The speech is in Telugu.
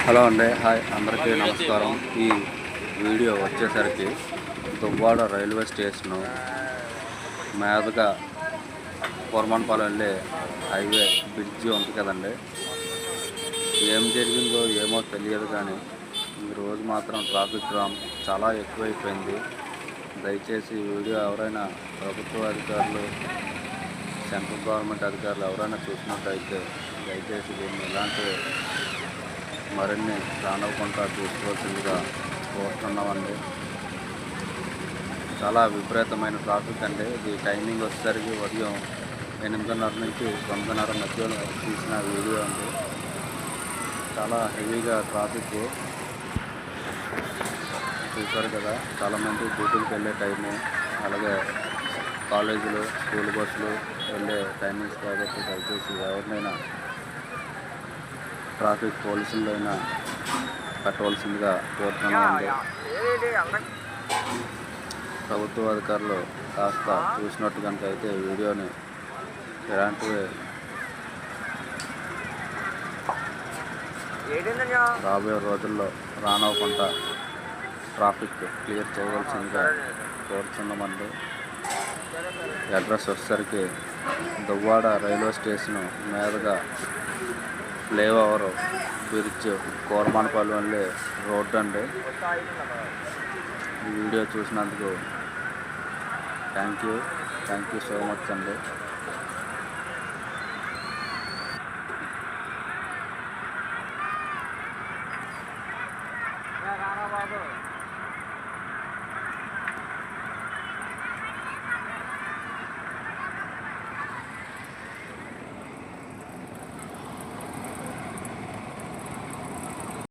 హలో అండి, హాయ్ అందరికీ నమస్కారం. ఈ వీడియో వచ్చేసరికి దువ్వాడ రైల్వే స్టేషను మీదుగా కోరమానపాలెం వెళ్ళే హైవే బ్రిడ్జి ఉంది కదండి. ఏం జరిగిందో ఏమో తెలియదు కానీ ఈరోజు మాత్రం ట్రాఫిక్ జామ్ చాలా ఎక్కువైపోయింది. దయచేసి ఈ వీడియో ఎవరైనా ప్రభుత్వ అధికారులు, సెంట్రల్ గవర్నమెంట్ అధికారులు ఎవరైనా చూసినట్టయితే దయచేసి దీన్ని ఇలాంటి మరిన్ని రానివ్వకుండా చూసుకోవాల్సిందిగా కోరుతున్నామండి. చాలా విపరీతమైన ట్రాఫిక్ అండి. ఇది టైమింగ్ వచ్చేసరికి ఉదయం 8:30 నుంచి 9:30 మధ్యలో తీసిన వీడియో అండి. చాలా హెవీగా ట్రాఫిక్ చూశారు కదా. చాలామంది డ్యూటీలకు వెళ్ళే టైము, అలాగే కాలేజీలు, స్కూల్ బస్సులు వెళ్ళే టైమింగ్స్ కాబట్టి దయచేసి ఎవరినైనా ట్రాఫిక్ పోలీసులైనా కట్టవలసిందిగా కోరుతున్నామండి. ప్రభుత్వ అధికారులు కాస్త చూసినట్టు కనుక అయితే వీడియోని ఇలాంటివి రాబోయే రోజుల్లో రానవ్వకుండా ట్రాఫిక్ క్లియర్ చేయవలసిందిగా కోరుతున్నామండి. అడ్రస్ వచ్చేసరికి దువ్వాడ రైల్వే స్టేషను మీదుగా ఫ్లైఓవర్ బ్రిడ్జ్ కోరమానపాలెం వెళ్ళే రోడ్డు అండి. ఈ వీడియో చూసినందుకు థ్యాంక్ యూ సో మచ్ అండి.